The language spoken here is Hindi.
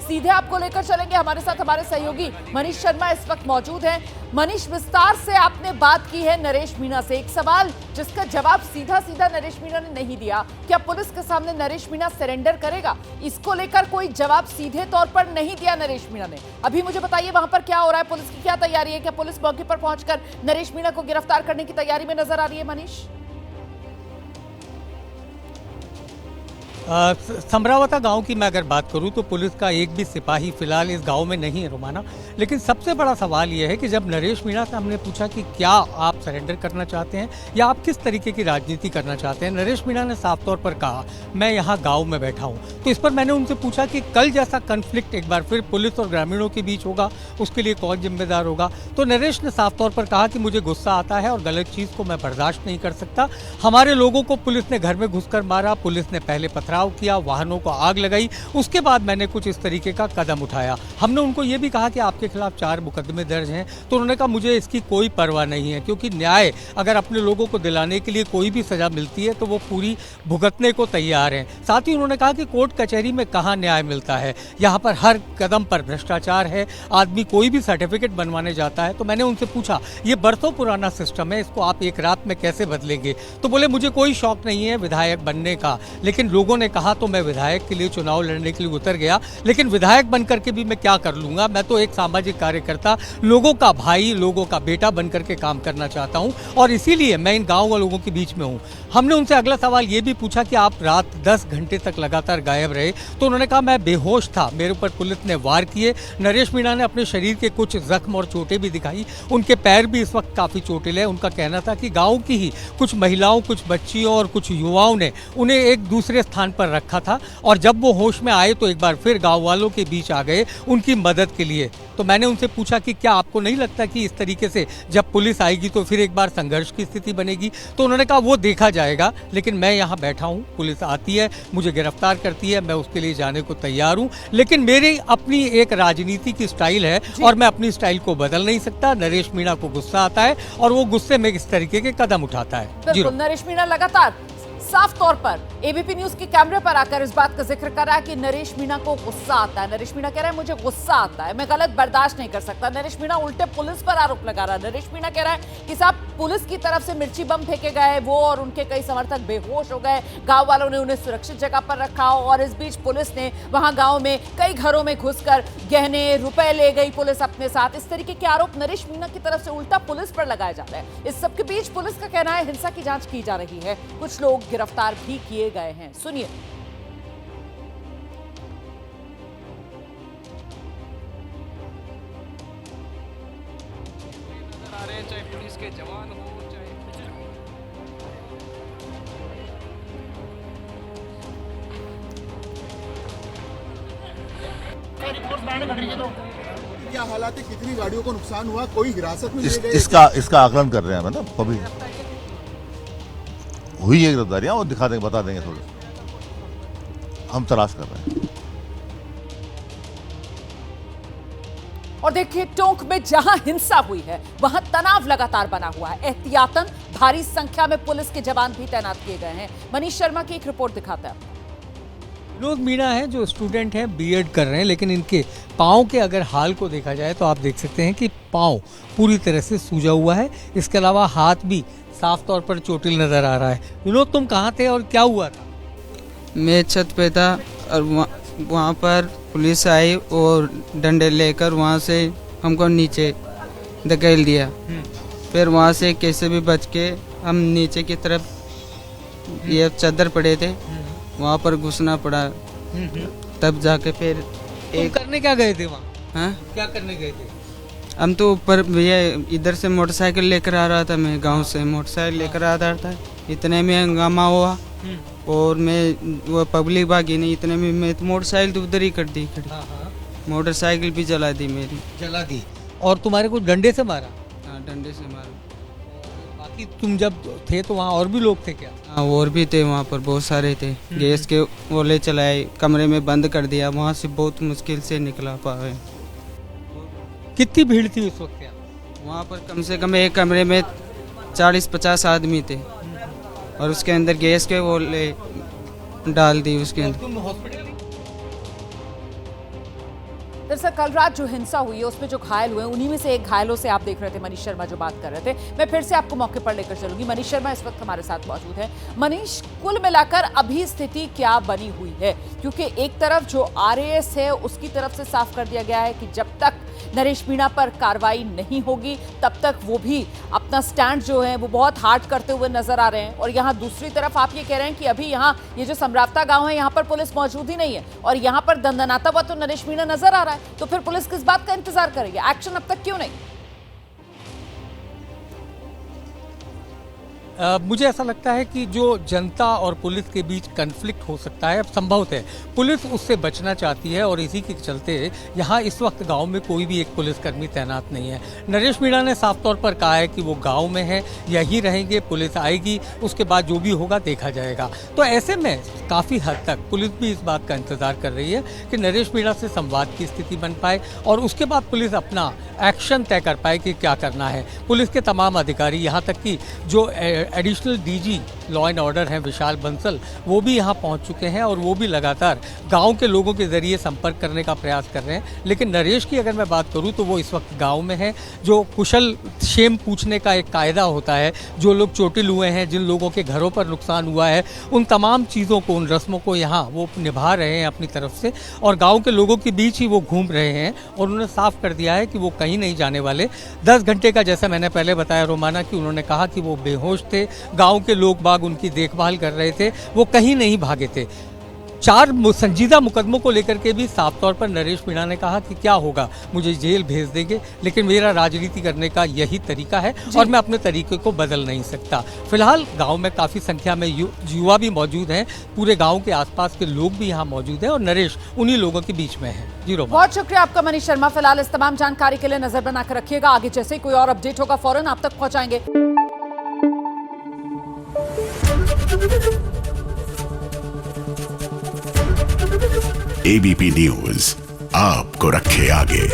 सीधे आपको लेकर चलेंगे। हमारे साथ हमारे सहयोगी मनीष शर्मा इस वक्त मौजूद हैं। मनीष, विस्तार से आपने बात की है नरेश मीणा से। एक सवाल जिसका जवाब सीधा सीधा नरेश मीणा ने नहीं दिया, क्या पुलिस के सामने नरेश मीणा सरेंडर करेगा? इसको लेकर कोई जवाब सीधे तौर पर नहीं दिया नरेश मीणा ने। अभी मुझे बताइए वहां पर क्या हो रहा है, पुलिस की क्या तैयारी है? क्या पुलिस मौके पर पहुंचकर नरेश मीणा को गिरफ्तार करने की तैयारी में नजर आ रही है? मनीष, समरावता गांव की मैं अगर बात करूं तो पुलिस का एक भी सिपाही फिलहाल इस गांव में नहीं है रोमाना। लेकिन सबसे बड़ा सवाल यह है कि जब नरेश मीणा से हमने पूछा कि क्या आप सरेंडर करना चाहते हैं या आप किस तरीके की राजनीति करना चाहते हैं, नरेश मीणा ने साफ तौर पर कहा मैं यहाँ गाँव में बैठा हूँ। तो इस पर मैंने उनसे पूछा कि कल जैसा कन्फ्लिक्ट एक बार फिर पुलिस और ग्रामीणों के बीच होगा, उसके लिए कौन जिम्मेदार होगा? तो नरेश ने साफ तौर पर कहा कि मुझे गुस्सा आता है और गलत चीज़ को मैं बर्दाश्त नहीं कर सकता। हमारे लोगों को पुलिस ने घर में घुसकर मारा, पुलिस ने पहले पथराव किया, वाहनों को आग लगाई, उसके बाद मैंने कुछ इस तरीके का कदम उठाया। हमने उनको ये भी कहा कि आपके खिलाफ 4 मुकदमे दर्ज हैं। तो उन्होंने कहा मुझे इसकी कोई परवाह नहीं है, क्योंकि न्याय अगर अपने लोगों को दिलाने के लिए कोई भी सजा मिलती है तो वो पूरी भुगतने को तैयार हैं। साथ ही उन्होंने कहा कि कोर्ट कचहरी में कहाँ न्याय मिलता है, यहाँ पर हर कदम पर भ्रष्टाचार है। आदमी कोई भी सर्टिफिकेट बनवाने जाता है तो मैंने उनसे पूछा ये बरसों पुराना सिस्टम है, इसको आप एक रात में कैसे बदलेंगे? तो बोले मुझे कोई शौक नहीं है विधायक बनने का, लेकिन लोगों ने कहा तो मैं विधायक के लिए चुनाव लड़ने के लिए उतर गया। लेकिन विधायक बनकर के भी मैं क्या कर लूंगा? मैं तो एक सामाजिक कार्यकर्ता, लोगों का भाई, लोगों का बेटा बनकर के काम करना चाहता हूं और इसीलिए मैं इन गांव वालों के बीच में हूं। हमने उनसे अगला सवाल ये भी पूछा कि आप रात 10 घंटे तक लगातार गायब रहे। तो उन्होंने कहा मैं बेहोश था, मेरे ऊपर पुलिस ने वार किए। नरेश मीणा ने अपने शरीर के कुछ जख्म और चोटें भी दिखाई, उनके पैर भी इस वक्त काफ़ी चोटिल है। उनका कहना था कि गाँव की ही कुछ महिलाओं, कुछ बच्चियों और कुछ युवाओं ने उन्हें एक दूसरे स्थान पर रखा था और जब वो होश में आए तो एक बार फिर गांव वालों के बीच आ गए उनकी मदद के लिए। तो मैंने उनसे पूछा कि क्या आपको नहीं लगता कि इस तरीके से जब पुलिस आएगी तो फिर एक बार संघर्ष की स्थिति बनेगी? तो उन्होंने कहा वो देखा जाएगा, लेकिन मैं यहाँ बैठा हूँ, पुलिस आती है, मुझे गिरफ्तार करती है, मैं उसके लिए जाने को तैयार हूँ। लेकिन मेरी अपनी एक राजनीति की स्टाइल है और मैं अपनी स्टाइल को बदल नहीं सकता। नरेश मीणा को गुस्सा आता है और वो गुस्से में इस तरीके के कदम उठाता है। बिल्कुल, नरेश मीणा लगातार साफ तौर पर एबीपी न्यूज के कैमरे पर आकर इस बात का जिक्र कर रहा है कि नरेश मीणा को गुस्सा आता है। नरेश मीणा कह रहा है मुझे गुस्सा आता है, मैं गलत बर्दाश्त नहीं कर सकता। नरेश मीणा उल्टे पुलिस पर आरोप लगा रहा है। नरेश मीणा कह रहा है कि साहब पुलिस की तरफ से मिर्ची बम फेंके गए, वो और उनके कई समर्थक बेहोश हो गए, गांव वालों ने उन्हें सुरक्षित जगह पर रखा और इस बीच पुलिस ने वहां गांव में कई घरों में घुसकर गहने, रुपए ले गई पुलिस अपने साथ। इस तरीके के आरोप नरेश मीणा की तरफ से उल्टा पुलिस पर लगाए जा रहे हैं। इस सबके बीच पुलिस का कहना है हिंसा की जांच की जा रही है, कुछ लोग गिरफ्तार भी किए गए हैं। सुनिए। चाहे पुलिस के जवान हो, क्या हालात है, कितनी गाड़ियों को नुकसान हुआ, कोई हिरासत में लिए गए? इसका आकलन कर रहे हैं, मतलब अभी हुई है गिरफ्तारियां और दिखा देंगे, बता देंगे, थोड़े हम तलाश कर रहे हैं। और देखिए टोंक में जहां हिंसा हुई है वहां तनाव लगातार बना हुआ है। एहतियातन भारी संख्या में पुलिस के जवान भी तैनात किए गए हैं। मनीष शर्मा की एक रिपोर्ट दिखाता है। विनोद मीणा हैं जो स्टूडेंट हैं, बीएड कर रहे हैं, लेकिन इनके पाँव के अगर हाल को देखा जाए तो आप देख सकते हैं कि पाँव पूरी तरह से सूजा हुआ है। इसके अलावा हाथ भी साफ तौर पर चोटिल नजर आ रहा है। विनोद, तुम कहाँ थे और क्या हुआ था? मैं छत पे था और वहाँ पर पुलिस आई और डंडे लेकर वहाँ से हमको नीचे धकेल दिया। फिर वहाँ से कैसे भी बच के हम नीचे की तरफ, ये चादर पड़े थे, वहाँ पर घुसना पड़ा। तब जाके फिर एक करने क्या गए थे वहाँ? हाँ, क्या करने गए थे? हम तो ऊपर ये इधर से मोटरसाइकिल लेकर आ रहा था, मैं गांव से मोटरसाइकिल लेकर आ रहा था। इतने में हंगामा हुआ और मैं वो पब्लिक भागी नहीं, इतने में मैं तो मोटरसाइकिल तो उधर ही कर दी खड़ी। मोटरसाइकिल भी जला दी मेरी। जला दी? और तुम्हारे को डंडे से मारा? हाँ, डंडे से मारा। बाकी तुम जब थे तो वहाँ और भी लोग थे क्या? हाँ, और भी थे वहाँ पर, बहुत सारे थे। गैस के ओले चलाए, कमरे में बंद कर दिया, वहाँ से बहुत मुश्किल से निकला पाए। कितनी भीड़ थी उस वक्त यहाँ? वहाँ पर कम से कम एक कमरे में 40-50 आदमी थे और उसके अंदर गैस के ओले डाल दी उसके अंदर। तुम हॉस्पिटल? दरअसल कल रात जो हिंसा हुई है उसमें जो घायल हुए उन्हीं में से एक घायलों से आप देख रहे थे मनीष शर्मा जो बात कर रहे थे। मैं फिर से आपको मौके पर लेकर चलूंगी। मनीष शर्मा इस वक्त हमारे साथ मौजूद है। मनीष, कुल मिलाकर अभी स्थिति क्या बनी हुई है? क्योंकि एक तरफ जो आरएएस है उसकी तरफ से साफ कर दिया गया है कि जब तक नरेश मीणा पर कार्रवाई नहीं होगी तब तक वो भी अपना स्टैंड जो है वो बहुत हार्ड करते हुए नजर आ रहे हैं, और यहाँ दूसरी तरफ आप ये कह रहे हैं कि अभी यहाँ ये जो समरावता गांव है यहाँ पर पुलिस मौजूद ही नहीं है और यहाँ पर दंदनाता हुआ तो नरेश मीणा नजर आ रहा है। तो फिर पुलिस किस बात का इंतजार करेगी? एक्शन अब तक क्यों नहीं? मुझे ऐसा लगता है कि जो जनता और पुलिस के बीच कन्फ्लिक्ट हो सकता है, अब संभवत है पुलिस उससे बचना चाहती है और इसी के चलते यहाँ इस वक्त गांव में कोई भी एक पुलिसकर्मी तैनात नहीं है। नरेश मीणा ने साफ तौर पर कहा है कि वो गांव में है, यहीं रहेंगे, पुलिस आएगी, उसके बाद जो भी होगा देखा जाएगा। तो ऐसे में काफ़ी हद तक पुलिस भी इस बात का इंतजार कर रही है कि नरेश मीणा से संवाद की स्थिति बन पाए और उसके बाद पुलिस अपना एक्शन तय कर पाए कि क्या करना है। पुलिस के तमाम अधिकारी, यहाँ तक कि जो additional DG law and order हैं विशाल बंसल, वो भी यहाँ पहुँच चुके हैं और वो भी लगातार गांव के लोगों के जरिए संपर्क करने का प्रयास कर रहे हैं। लेकिन नरेश की अगर मैं बात करूँ तो वो इस वक्त गांव में है। जो कुशल क्षेम पूछने का एक कायदा होता है, जो लोग चोटिल हुए हैं, जिन लोगों के घरों पर नुकसान हुआ है, उन तमाम चीज़ों को, उन रस्मों को यहाँ वो निभा रहे हैं अपनी तरफ से और गाँव के लोगों के बीच ही वो घूम रहे हैं और उन्होंने साफ कर दिया है कि वो कहीं नहीं जाने वाले। 10 घंटे का, जैसा मैंने पहले बताया रोमाना, कि उन्होंने कहा कि वो बेहोश थे, गांव के लोग बाग उनकी देखभाल कर रहे थे, वो कहीं नहीं भागे थे। 4 संजीदा मुकदमों को लेकर के भी साफ तौर पर नरेश मीणा ने कहा कि क्या होगा, मुझे जेल भेज देंगे, लेकिन मेरा राजनीति करने का यही तरीका है और मैं अपने तरीके को बदल नहीं सकता। फिलहाल गांव में काफ़ी संख्या में युवा भी मौजूद हैं, पूरे गांव के आसपास के लोग भी यहाँ मौजूद हैं और नरेश उन्हीं लोगों के बीच में है। जी रोमा, बहुत शुक्रिया आपका मनीष शर्मा। फिलहाल इस तमाम जानकारी के लिए नजर बनाकर रखिएगा, आगे जैसे ही कोई और अपडेट होगा फौरन आप तक पहुंचाएंगे। एबीपी न्यूज आपको रखे आगे।